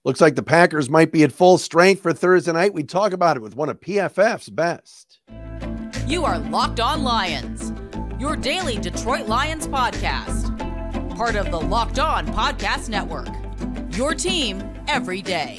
Looks like the Packers might be at full strength for Thursday night. We talk about it with one of PFF's best. You are Locked On Lions, your daily Detroit Lions podcast. Part of the Locked On Podcast Network, your team every day.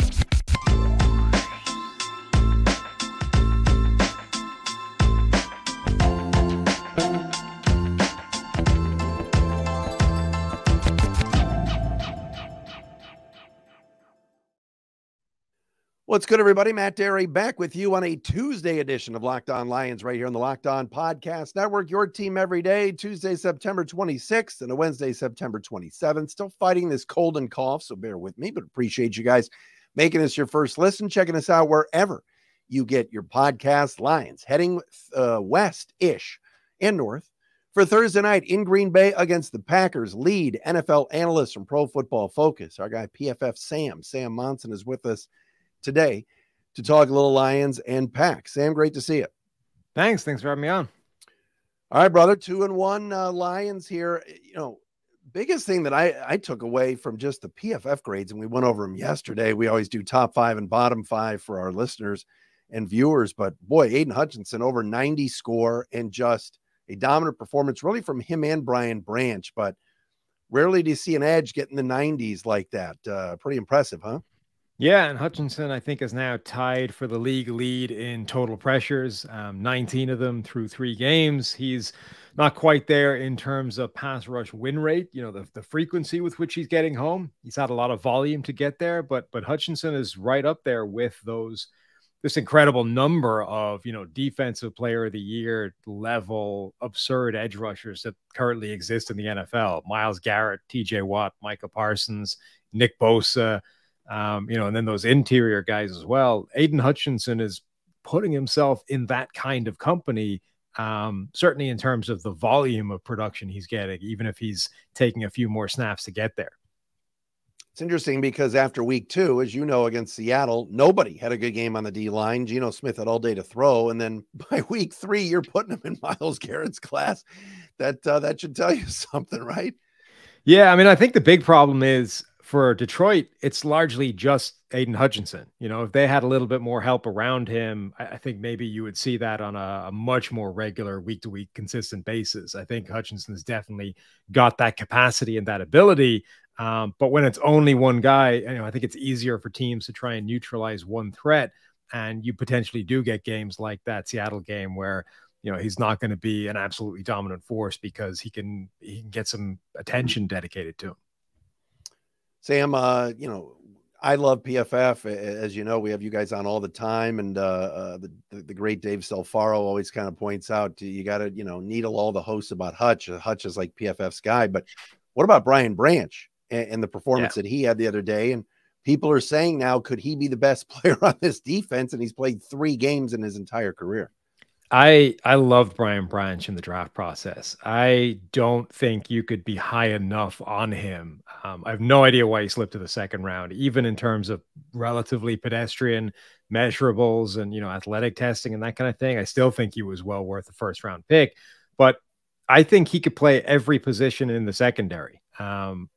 What's good, everybody? Matt Dery back with you on a Tuesday edition of Locked On Lions right here on the Locked On Podcast Network. Your team every day, Tuesday, September 26th and a Wednesday, September 27th. Still fighting this cold and cough, so bear with me, but appreciate you guys making us your first listen, checking us out wherever you get your podcast. Lions heading west-ish and north for Thursday night in Green Bay against the Packers. Lead NFL analyst from Pro Football Focus, our guy PFF Sam Monson is with us today to talk a little Lions and Pack. Sam, great to see you. Thanks for having me on. All right, brother. 2-1 Lions here. You know, biggest thing that I took away from just the PFF grades, and we went over them yesterday. We always do top 5 and bottom 5 for our listeners and viewers, but boy, Aidan Hutchinson over 90 score and just a dominant performance really from him and Brian Branch, but rarely do you see an edge get in the 90s like that. Pretty impressive, huh? Yeah, and Hutchinson, I think, is now tied for the league lead in total pressures, 19 of them through 3 games. He's not quite there in terms of pass rush win rate, you know, the frequency with which he's getting home. He's had a lot of volume to get there, but Hutchinson is right up there with this incredible number of, you know, defensive player of the year level absurd edge rushers that currently exist in the NFL. Myles Garrett, TJ Watt, Micah Parsons, Nick Bosa, you know, and then those interior guys as well. Aidan Hutchinson is putting himself in that kind of company, certainly in terms of the volume of production he's getting, even if he's taking a few more snaps to get there. It's interesting because after week 2, as you know, against Seattle, nobody had a good game on the D-line. Geno Smith had all day to throw. And then by week 3, you're putting him in Myles Garrett's class. That should tell you something, right? Yeah, I mean, I think the big problem is, for Detroit, it's largely just Aidan Hutchinson. You know, if they had a little bit more help around him, I think maybe you would see that on a much more regular week-to-week consistent basis. I think Hutchinson's definitely got that capacity and that ability. But when it's only one guy, you know, I think it's easier for teams to try and neutralize one threat. And you potentially do get games like that Seattle game where, you know, he's not going to be an absolutely dominant force because he can get some attention dedicated to him. Sam, you know, I love PFF. As you know, we have you guys on all the time. And the great Dave Selfaro always kind of points out, you got to, you know, needle all the hosts about Hutch. Hutch is like PFF's guy. But what about Brian Branch and the performance that he had the other day? And people are saying now, could he be the best player on this defense? And he's played 3 games in his entire career. I loved Brian Branch in the draft process. I don't think you could be high enough on him. I have no idea why he slipped to the 2nd round, even in terms of relatively pedestrian measurables and, you know, athletic testing and that kind of thing. I still think he was well worth a 1st round pick, but I think he could play every position in the secondary,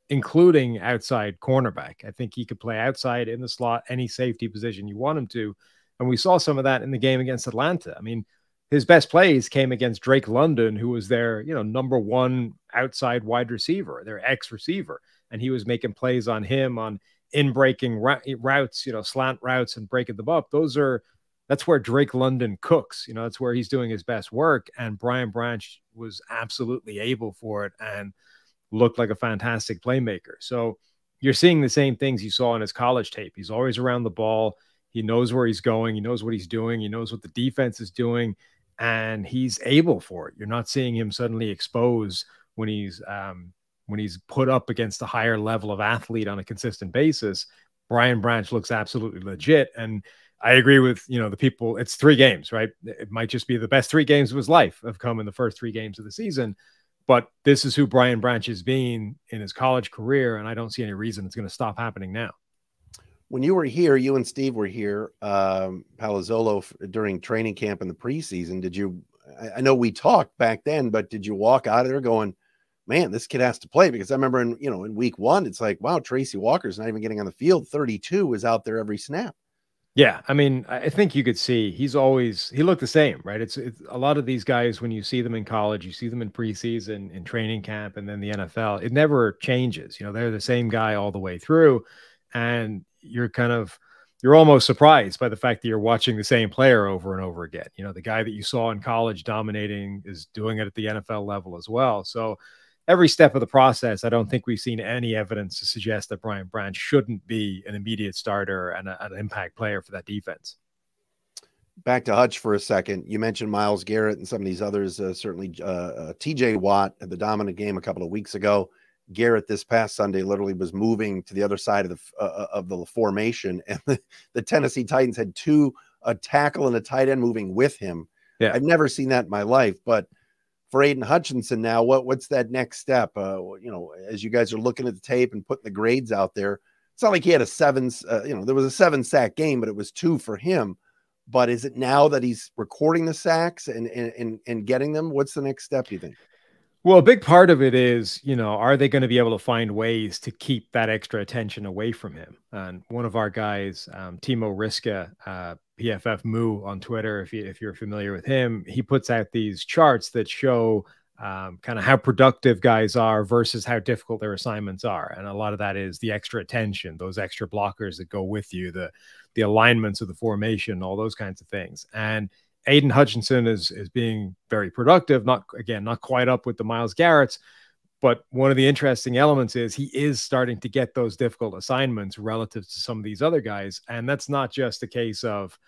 including outside cornerback. I think he could play outside, in the slot, any safety position you want him to. And we saw some of that in the game against Atlanta. I mean, his best plays came against Drake London, who was their, you know, -- outside wide receiver, their ex-receiver. And he was making plays on him on in-breaking routes, you know, slant routes and breaking them up. That's where Drake London cooks. You know, that's where he's doing his best work. And Brian Branch was absolutely able for it and looked like a fantastic playmaker. So you're seeing the same things you saw in his college tape. He's always around the ball. He knows where he's going. He knows what he's doing. He knows what the defense is doing. And he's able for it. You're not seeing him suddenly expose when he's put up against a higher level of athlete on a consistent basis. Brian Branch looks absolutely legit. And I agree with, you know, the people. It's 3 games, right? It might just be the best 3 games of his life have come in the first 3 games of the season. But this is who Brian Branch has been in his college career. And I don't see any reason it's going to stop happening now. When you were here, you and Steve were here, Palazzolo, during training camp in the preseason. Did you, I know we talked back then, but did you walk out of there going, man, this kid has to play, because I remember in week 1, it's like, wow, Tracy Walker's not even getting on the field. 32 is out there every snap. Yeah, I mean, I think you could see he looked the same, right? It's a lot of these guys, when you see them in college, you see them in preseason, in training camp, and then the NFL, it never changes. They're the same guy all the way through, and you're almost surprised by the fact that you're watching the same player over and over again. The guy that you saw in college dominating is doing it at the NFL level as well. So every step of the process, I don't think we've seen any evidence to suggest that Brian Branch shouldn't be an immediate starter and an impact player for that defense. Back to Hutch for a second. You mentioned Myles Garrett and some of these others, certainly TJ Watt at the dominant game a couple of weeks ago. Garrett this past Sunday literally was moving to the other side of the formation, and the Tennessee Titans had a tackle and a tight end moving with him. Yeah. I've never seen that in my life, but for Aidan Hutchinson now, what's that next step? As you guys are looking at the tape and putting the grades out there, it's not like he had there was a 7-sack game, but it was 2 for him. But is it now that he's recording the sacks and getting them? What's the next step, you think? Well, a big part of it is, are they going to be able to find ways to keep that extra attention away from him? And one of our guys, Timo Riska, PFF Moo on Twitter, if you're familiar with him, he puts out these charts that show kind of how productive guys are versus how difficult their assignments are. And a lot of that is the extra attention, those extra blockers that go with you, the alignments of the formation, all those kinds of things. And Aidan Hutchinson is being very productive, not quite up with the Myles Garrett's, but one of the interesting elements is he is starting to get those difficult assignments relative to some of these other guys. And that's not just a case of,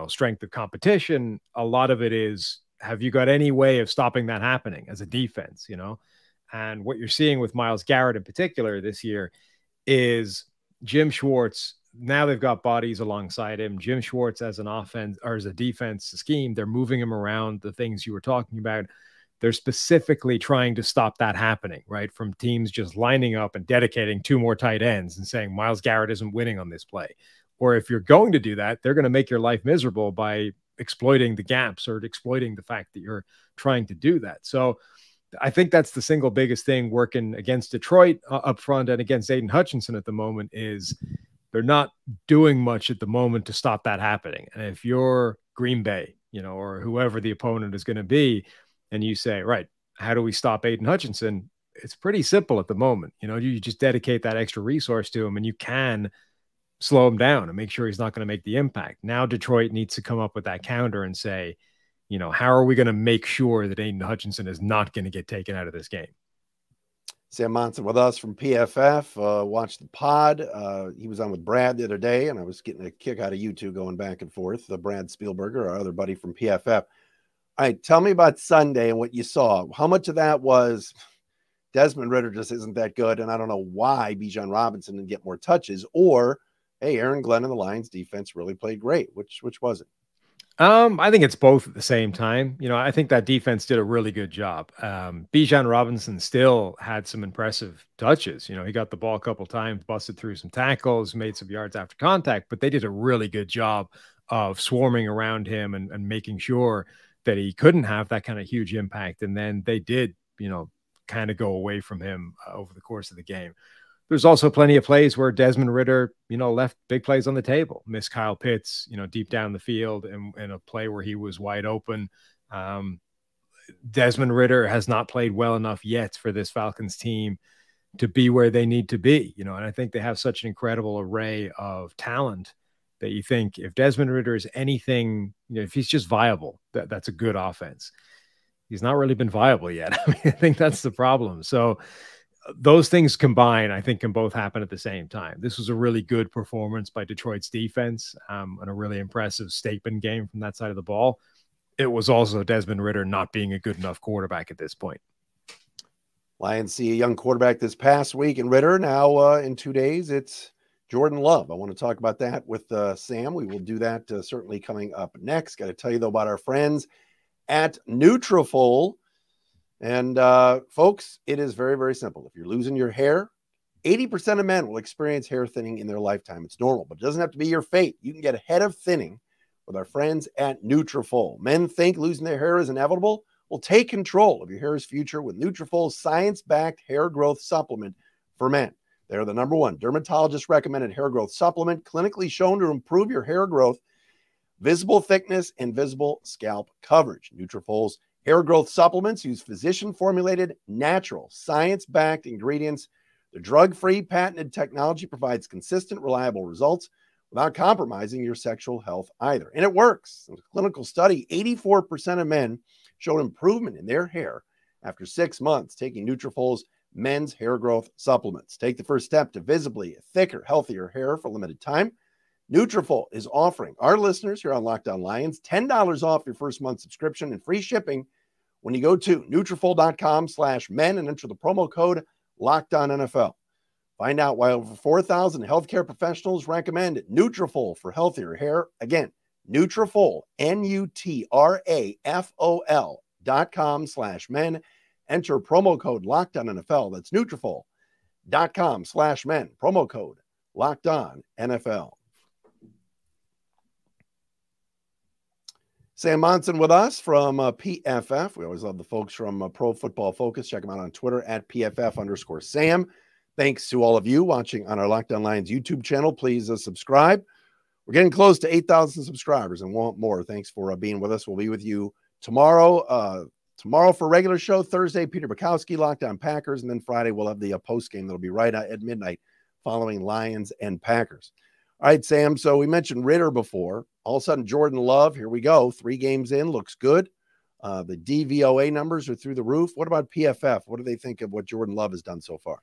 strength of competition. A lot of it is, have you got any way of stopping that happening as a defense, And what you're seeing with Myles Garrett in particular this year is Jim Schwartz. Now they've got bodies alongside him. Jim Schwartz as an offense or as a defense scheme, they're moving him around, the things you were talking about. They're specifically trying to stop that happening, right? From teams just lining up and dedicating 2 more tight ends and saying Myles Garrett isn't winning on this play. Or if you're going to do that, they're going to make your life miserable by exploiting the gaps or exploiting the fact that you're trying to do that. So I think that's the single biggest thing working against Detroit up front and against Aidan Hutchinson at the moment is they're not doing much at the moment to stop that happening. And if you're Green Bay, or whoever the opponent is going to be, and you say, right, how do we stop Aidan Hutchinson? It's pretty simple at the moment. You just dedicate that extra resource to him and you can slow him down and make sure he's not going to make the impact. Now Detroit needs to come up with that counter and say, how are we going to make sure that Aidan Hutchinson is not going to get taken out of this game? Sam Monson with us from PFF. Watched the pod. He was on with Brad the other day, and I was getting a kick out of you two going back and forth. Brad Spielberger, our other buddy from PFF. All right, tell me about Sunday and what you saw. How much of that was Desmond Ridder just isn't that good, and I don't know why Bijan Robinson didn't get more touches, or, hey, Aaron Glenn and the Lions defense really played great. Which was it? I think it's both at the same time. I think that defense did a really good job. Bijan Robinson still had some impressive touches. He got the ball a couple times, busted through some tackles, made some yards after contact, but they did a really good job of swarming around him and making sure that he couldn't have that kind of huge impact. And then they did, kind of go away from him over the course of the game. There's also plenty of plays where Desmond Ridder, left big plays on the table. Missed Kyle Pitts, deep down the field in a play where he was wide open. Desmond Ridder has not played well enough yet for this Falcons team to be where they need to be, and I think they have such an incredible array of talent that you think if Desmond Ridder is anything, if he's just viable, that's a good offense. He's not really been viable yet. I think that's the problem. So those things combined, I think, can both happen at the same time. This was a really good performance by Detroit's defense and a really impressive statement game from that side of the ball. It was also Desmond Ridder not being a good enough quarterback at this point. Lions see a young quarterback this past week in Ridder. Now in 2 days, it's Jordan Love. I want to talk about that with Sam. We will do that certainly coming up next. Got to tell you, though, about our friends at Nutrafol. And folks, it is very, very simple. If you're losing your hair, 80% of men will experience hair thinning in their lifetime. It's normal, but it doesn't have to be your fate. You can get ahead of thinning with our friends at Nutrafol. Men think losing their hair is inevitable. Well, take control of your hair's future with Nutrafol's science-backed hair growth supplement for men. They're the #1 dermatologist-recommended hair growth supplement, clinically shown to improve your hair growth, visible thickness, and visible scalp coverage. Nutrafol's hair growth supplements use physician-formulated, natural, science-backed ingredients. The drug-free, patented technology provides consistent, reliable results without compromising your sexual health either. And it works. In a clinical study, 84% of men showed improvement in their hair after 6 months taking Nutrafol's men's hair growth supplements. Take the first step to visibly thicker, healthier hair for a limited time. Nutrafol is offering our listeners here on Locked On Lions $10 off your first month subscription and free shipping when you go to Nutrafol.com/men and enter the promo code LOCKEDONNFL. Find out why over 4,000 healthcare professionals recommend Nutrafol for healthier hair. Again, Nutrafol, Nutrafol.com/men. Enter promo code LOCKEDONNFL. That's Nutrafol.com/men. Promo code LOCKEDONNFL. Sam Monson with us from PFF. We always love the folks from Pro Football Focus. Check them out on Twitter at PFF_Sam. Thanks to all of you watching on our Locked On Lions YouTube channel. Please subscribe. We're getting close to 8,000 subscribers and want more. Thanks for being with us. We'll be with you tomorrow. Tomorrow for a regular show. Thursday, Peter Bukowski, Locked On Packers. And then Friday, we'll have the post game that'll be right at midnight following Lions and Packers. All right, Sam. So we mentioned Ritter before. All of a sudden, Jordan Love, here we go. 3 games in, looks good. The DVOA numbers are through the roof. What about PFF? What do they think of what Jordan Love has done so far?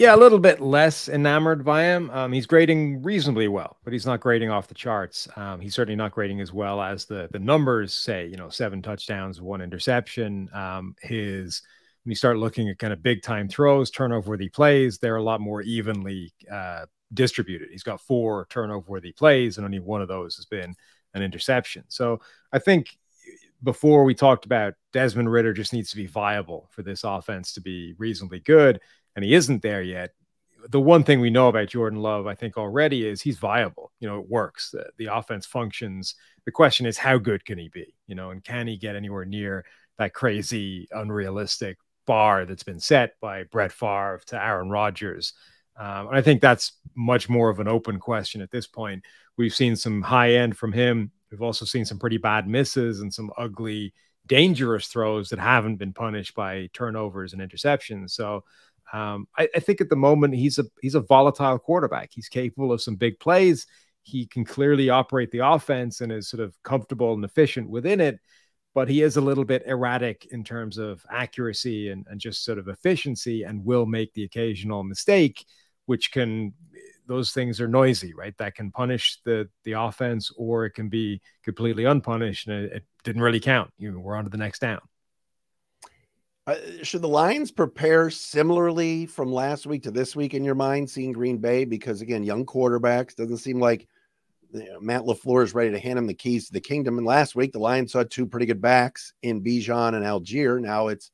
Yeah, a little bit less enamored by him. He's grading reasonably well, but he's not grading off the charts. He's certainly not grading as well as the numbers say, 7 touchdowns, 1 interception. When you start looking at kind of big time throws, turnover worthy plays, they're a lot more evenly distributed. He's got 4 turnover worthy plays and only 1 of those has been an interception. So I think before we talked about Desmond Ridder just needs to be viable for this offense to be reasonably good. And he isn't there yet. The one thing we know about Jordan Love, I think already, is he's viable. It works. The offense functions. The question is, how good can he be? And can he get anywhere near that crazy, unrealistic bar that's been set by Brett Favre to Aaron Rodgers? And I think that's much more of an open question at this point. We've seen some high end from him. We've also seen some pretty bad misses and some ugly, dangerous throws that haven't been punished by turnovers and interceptions. So I think at the moment he's a volatile quarterback. He's capable of some big plays. He can clearly operate the offense and is sort of comfortable and efficient within it, but he is a little bit erratic in terms of accuracy and just sort of efficiency, and will make the occasional mistake, those things are noisy, right? That can punish the offense, or it can be completely unpunished and it didn't really count. We're on to the next down. Should the Lions prepare similarly from last week to this week in your mind, seeing Green Bay? Because, again, young quarterbacks, doesn't seem like Matt LaFleur is ready to hand him the keys to the kingdom. And last week, the Lions saw 2 pretty good backs in Bijan and Algier. Now it's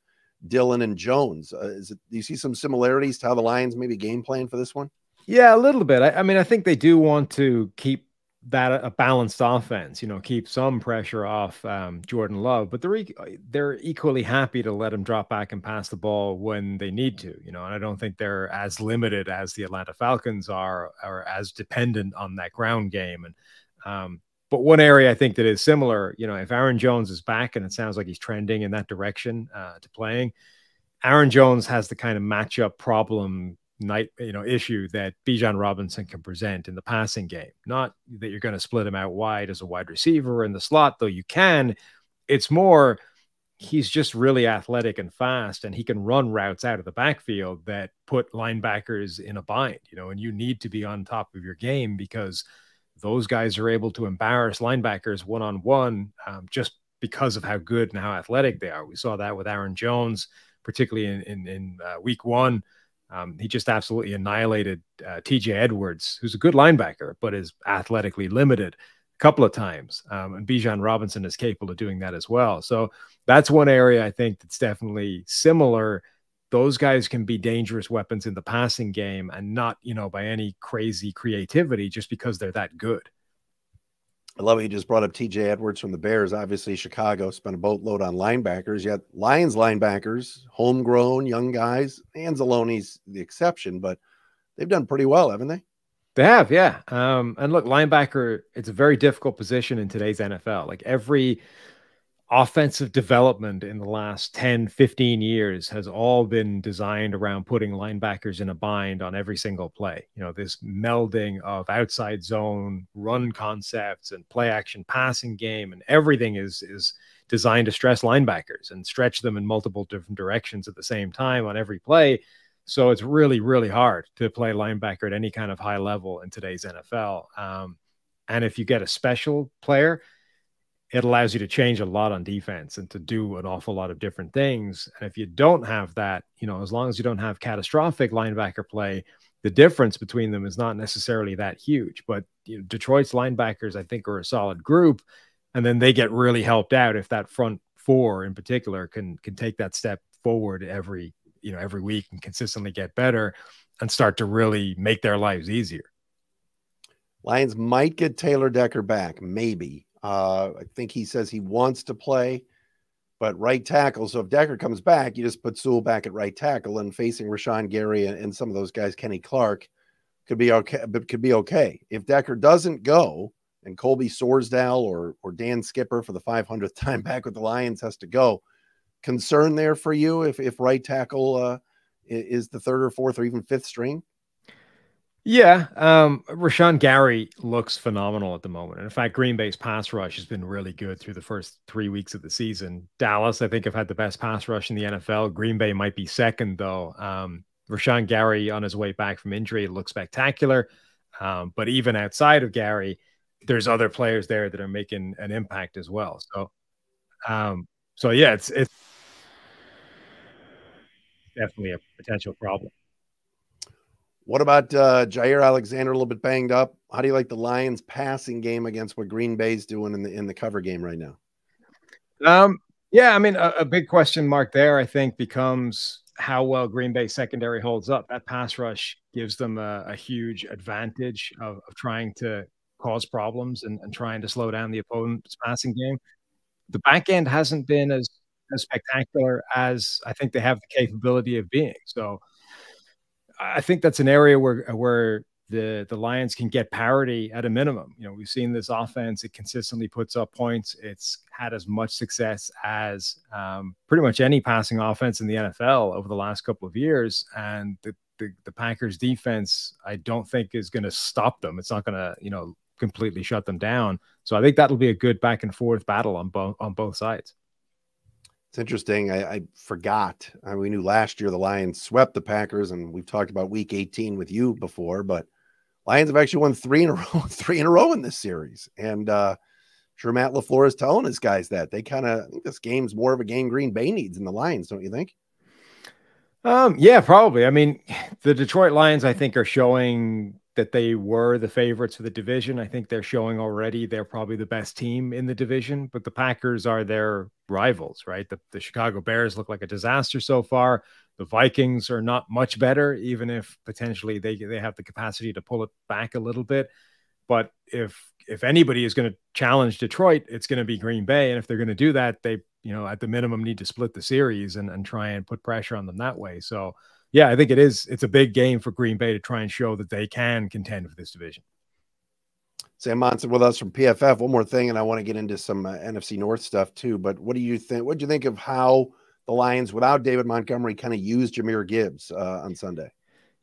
Dillon and Jones. Do you see some similarities to how the Lions maybe game plan for this one? Yeah, a little bit. I mean, I think they do want to keep that a balanced offense, keep some pressure off Jordan Love, but they're equally happy to let him drop back and pass the ball when they need to, and I don't think they're as limited as the Atlanta Falcons are, or as dependent on that ground game. And but one area I think that is similar, if Aaron Jones is back, and it sounds like he's trending in that direction to playing, Aaron Jones has the kind of matchup problem issue that Bijan Robinson can present in the passing game. Not that you're going to split him out wide as a wide receiver in the slot, though you can. It's more, he's just really athletic and fast, and he can run routes out of the backfield that put linebackers in a bind, and you need to be on top of your game, because those guys are able to embarrass linebackers one-on-one just because of how good and how athletic they are. We saw that with Aaron Jones, particularly in week 1. He just absolutely annihilated TJ Edwards, who's a good linebacker, but is athletically limited a couple of times. And Bijan Robinson is capable of doing that as well. So that's one area I think that's definitely similar. Those guys can be dangerous weapons in the passing game, and not, by any crazy creativity, just because they're that good. I love it. You just brought up TJ Edwards from the Bears. Obviously, Chicago spent a boatload on linebackers. Yet Lions linebackers, homegrown, young guys. Anzalone's the exception, but they've done pretty well, haven't they? They have, yeah. And look, linebacker, it's a very difficult position in today's NFL. Like every offensive development in the last 10, 15 years has all been designed around putting linebackers in a bind on every single play. You know, this melding of outside zone run concepts and play action passing game, and everything is designed to stress linebackers and stretch them in multiple different directions at the same time on every play. So it's really, really hard to play linebacker at any kind of high level in today's NFL. And if you get a special player, it allows you to change a lot on defense and to do an awful lot of different things. And if you don't have that, you know, as long as you don't have catastrophic linebacker play, the difference between them is not necessarily that huge. But you know, Detroit's linebackers, I think, are a solid group. And then they get really helped out if that front four in particular can take that step forward every week and consistently get better and start to really make their lives easier. Lions might get Taylor Decker back, maybe. I think he says he wants to play, but right tackle. So if Decker comes back, you just put Sewell back at right tackle, and facing Rashawn Gary and some of those guys, Kenny Clark, could be okay. But could be okay if Decker doesn't go and Colby Sorsdal or Dan Skipper for the 500th time back with the Lions has to go. Concern there for you if right tackle is the third or fourth or even fifth string? Yeah, Rashawn Gary looks phenomenal at the moment. And in fact, Green Bay's pass rush has been really good through the first 3 weeks of the season. Dallas, I think, have had the best pass rush in the NFL. Green Bay might be second, though. Rashawn Gary, on his way back from injury, looks spectacular. But even outside of Gary, there's other players there that are making an impact as well. So yeah, it's definitely a potential problem. What about Jair Alexander, a little bit banged up? How do you like the Lions passing game against what Green Bay's doing in the cover game right now? Yeah, I mean, a big question mark there, I think, becomes how well Green Bay secondary holds up. That pass rush gives them a huge advantage of trying to cause problems and trying to slow down the opponent's passing game. The back end hasn't been as spectacular as I think they have the capability of being. So I think that's an area where the Lions can get parity at a minimum. You know, we've seen this offense; it consistently puts up points. It's had as much success as pretty much any passing offense in the NFL over the last couple of years. And the Packers defense, I don't think is going to stop them. It's not going to, you know, completely shut them down. So I think that'll be a good back and forth battle on both sides. It's interesting. I forgot. We knew last year the Lions swept the Packers, and we've talked about Week 18 with you before. But Lions have actually won three in a row in this series, and sure Matt LaFleur is telling his guys that they kind of think this game's more of a game Green Bay needs than the Lions, don't you think? Yeah, probably. I mean, the Detroit Lions, I think, are showing that they were the favorites for the division. I think they're showing already they're probably the best team in the division, but the Packers are their rivals, right? The Chicago Bears look like a disaster so far. The Vikings are not much better, even if potentially they have the capacity to pull it back a little bit. But if anybody is going to challenge Detroit, it's going to be Green Bay. And if they're going to do that, they, you know, at the minimum need to split the series and try and put pressure on them that way. So yeah, I think it's a big game for Green Bay to try and show that they can contend for this division. Sam Monson with us from PFF. One more thing, and I want to get into some NFC North stuff too. But what do you think? What do you think of how the Lions, without David Montgomery, kind of used Jahmyr Gibbs on Sunday?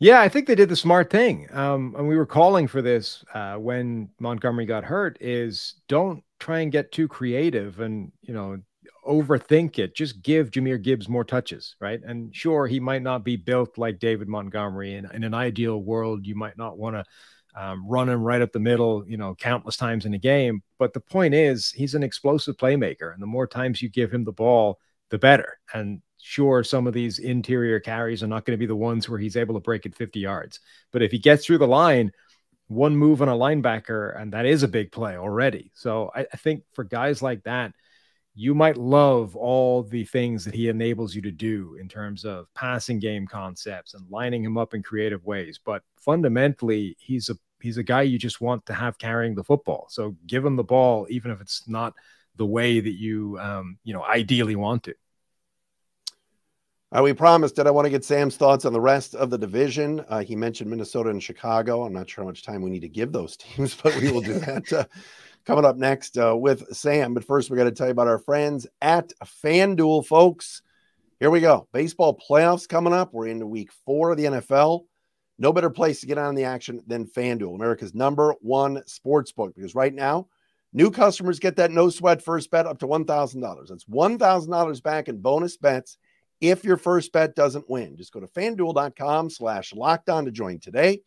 Yeah, I think they did the smart thing. And we were calling for this when Montgomery got hurt, is don't try and get too creative and, you know, overthink it. Just give Jahmyr Gibbs more touches, right? And sure, he might not be built like David Montgomery. And in an ideal world, you might not want to run him right up the middle, you know, countless times in a game. But the point is, he's an explosive playmaker. And the more times you give him the ball, the better. And sure, some of these interior carries are not going to be the ones where he's able to break it 50 yards. But if he gets through the line, one move on a linebacker, and that is a big play already. So I think for guys like that, you might love all the things that he enables you to do in terms of passing game concepts and lining him up in creative ways. But fundamentally, he's a He's a guy you just want to have carrying the football. So give him the ball, even if it's not the way that you, ideally want to. We promised that I want to get Sam's thoughts on the rest of the division. He mentioned Minnesota and Chicago. I'm not sure how much time we need to give those teams, but we will do that coming up next with Sam. But first, we got to tell you about our friends at FanDuel, folks. Here we go. Baseball playoffs coming up. We're into week 4 of the NFL. No better place to get on the action than FanDuel, America's #1 sports book, because right now, new customers get that no sweat first bet up to $1,000. That's $1,000 back in bonus bets if your first bet doesn't win. Just go to FanDuel.com/lockedon to join today.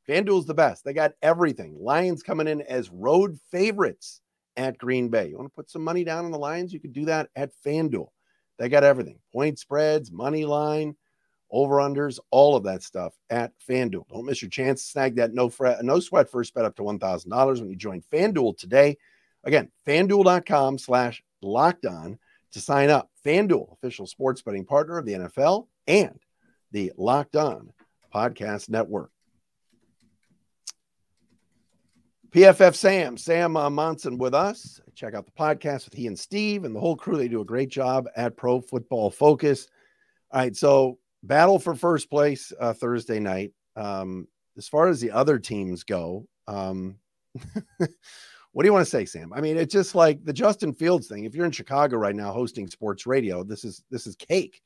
FanDuel's the best. They got everything. Lions coming in as road favorites at Green Bay. You want to put some money down on the Lions? You can do that at FanDuel. They got everything. Point spreads, money line, over-unders, all of that stuff at FanDuel. Don't miss your chance to snag that no sweat first bet up to $1,000 when you join FanDuel today. Again, FanDuel.com/lockedon to sign up. FanDuel, official sports betting partner of the NFL and the Locked On Podcast Network. PFF Sam Monson with us. Check out the podcast with he and Steve and the whole crew. They do a great job at Pro Football Focus. All right, so battle for first place Thursday night. As far as the other teams go, what do you want to say, Sam? I mean, it's just like the Justin Fields thing. If you're in Chicago right now hosting sports radio, this is cake.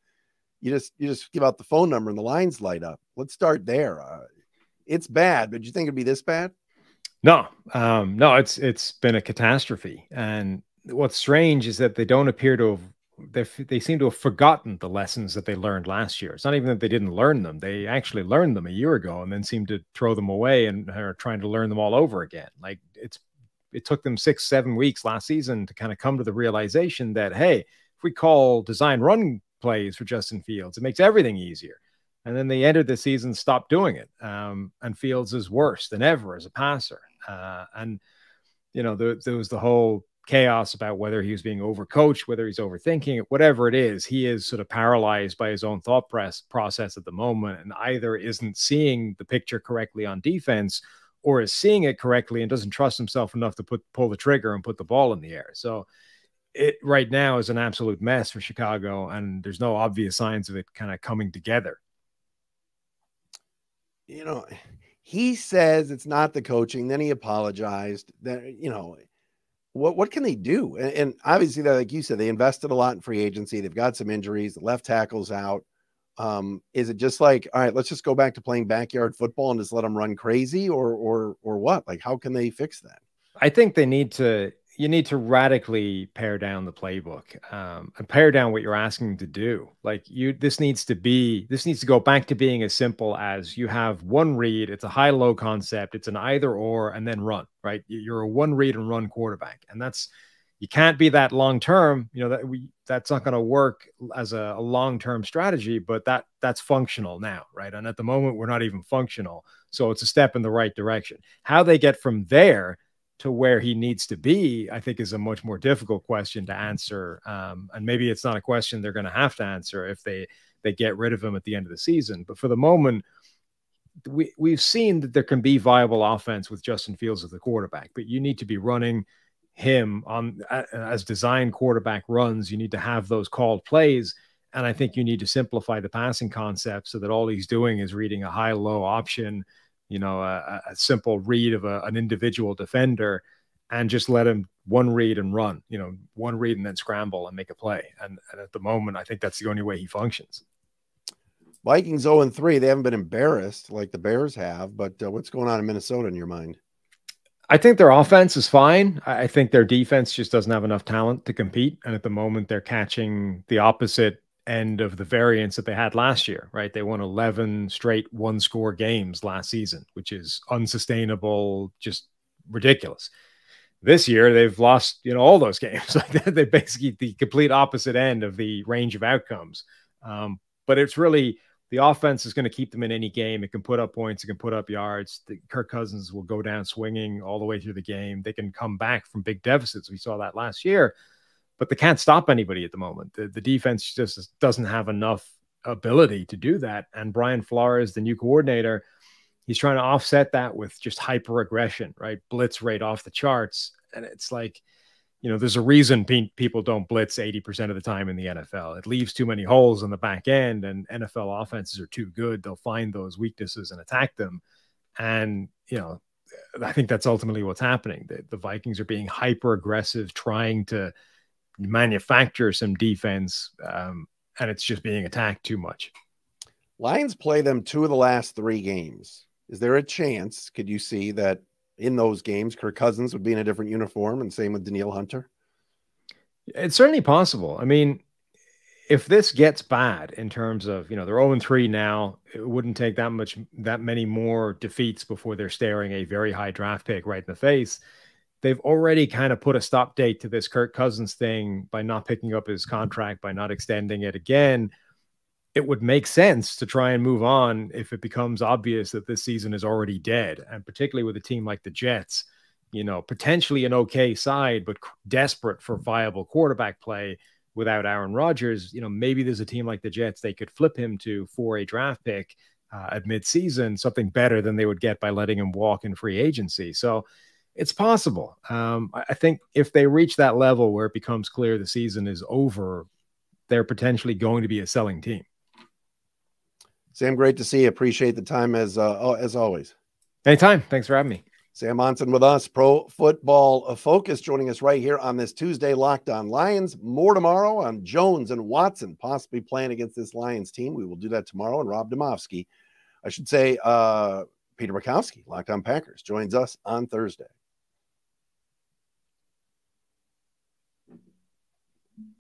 You just give out the phone number and the lines light up. Let's start there. It's bad, but you think it'd be this bad? No, it's been a catastrophe. And what's strange is that they don't appear to have, they seem to have forgotten the lessons that they learned last year. It's not even that they didn't learn them. They actually learned them a year ago and then seem to throw them away and are trying to learn them all over again. Like it took them 6-7 weeks last season to kind of come to the realization that, hey, if we call design run plays for Justin Fields, it makes everything easier. And then they entered the season, stopped doing it. And Fields is worse than ever as a passer. And, there was the whole chaos about whether he was being overcoached, whether he's overthinking it, whatever it is. He is sort of paralyzed by his own thought process at the moment, and either isn't seeing the picture correctly on defense or is seeing it correctly and doesn't trust himself enough to pull the trigger and put the ball in the air. So it right now is an absolute mess for Chicago, and there's no obvious signs of it kind of coming together. He says it's not the coaching. Then he apologized. That what can they do? And obviously, like you said, they invested a lot in free agency. They've got some injuries. The left tackle's out. Is it just like, all right, let's just go back to playing backyard football and just let them run crazy, or what? Like, how can they fix that? I think you need to radically pare down the playbook, and pare down what you're asking them to do. Like this needs to go back to being as simple as you have one read. It's a high-low concept. It's an either or, and then run, right? You're a one read and run quarterback. And you can't be that long-term, that's not going to work as a long-term strategy, but that's functional now, right? And at the moment, we're not even functional. So it's a step in the right direction. How they get from there to where he needs to be, I think, is a much more difficult question to answer. And maybe it's not a question they're going to have to answer if they get rid of him at the end of the season. But for the moment, we've seen that there can be viable offense with Justin Fields as the quarterback, but you need to be running him as design quarterback runs. You need to have those called plays. And I think you need to simplify the passing concept so that all he's doing is reading a high-low option, a simple read of an individual defender, and just let him one read and run, one read and then scramble and make a play. And at the moment, I think that's the only way he functions. Vikings 0-3. They haven't been embarrassed like the Bears have, but what's going on in Minnesota in your mind? I think their offense is fine. I think their defense just doesn't have enough talent to compete. And at the moment, they're catching the opposite end of the variance that they had last year, right? They won 11 straight one-score games last season, which is unsustainable, just ridiculous. This year, they've lost, all those games. Like they're basically the complete opposite end of the range of outcomes. But it's really, the offense is going to keep them in any game. It can put up points. It can put up yards. Kirk Cousins will go down swinging all the way through the game. They can come back from big deficits. We saw that last year. But they can't stop anybody at the moment. The defense just doesn't have enough ability to do that. And Brian Flores, the new coordinator, he's trying to offset that with just hyper aggression, right? Blitz rate off the charts. And it's like, there's a reason people don't blitz 80% of the time in the NFL. It leaves too many holes in the back end, and NFL offenses are too good. They'll find those weaknesses and attack them. And, I think that's ultimately what's happening. The Vikings are being hyper aggressive, trying to manufacture some defense, and it's just being attacked too much. Lions play them 2 of the last 3 games. Is there a chance, could you see that in those games, Kirk Cousins would be in a different uniform, and same with Danielle Hunter? It's certainly possible. I mean, if this gets bad in terms of, they're 0-3 now, it wouldn't take that many more defeats before they're staring a very high draft pick right in the face. They've already kind of put a stop date to this Kirk Cousins thing by not picking up his contract, by not extending it again. It would make sense to try and move on if it becomes obvious that this season is already dead. And particularly with a team like the Jets, potentially an okay side, but desperate for viable quarterback play without Aaron Rodgers. Maybe there's a team like the Jets they could flip him to for a draft pick at midseason, something better than they would get by letting him walk in free agency. So it's possible. I think if they reach that level where it becomes clear the season is over, they're potentially going to be a selling team. Sam, great to see you. Appreciate the time as always. Anytime. Thanks for having me. Sam Monson with us, Pro Football Focus, joining us right here on this Tuesday, Locked On Lions. More tomorrow on Jones and Watson possibly playing against this Lions team. We will do that tomorrow. And Rob Domofsky, I should say, Peter Bukowski, Locked On Packers, joins us on Thursday.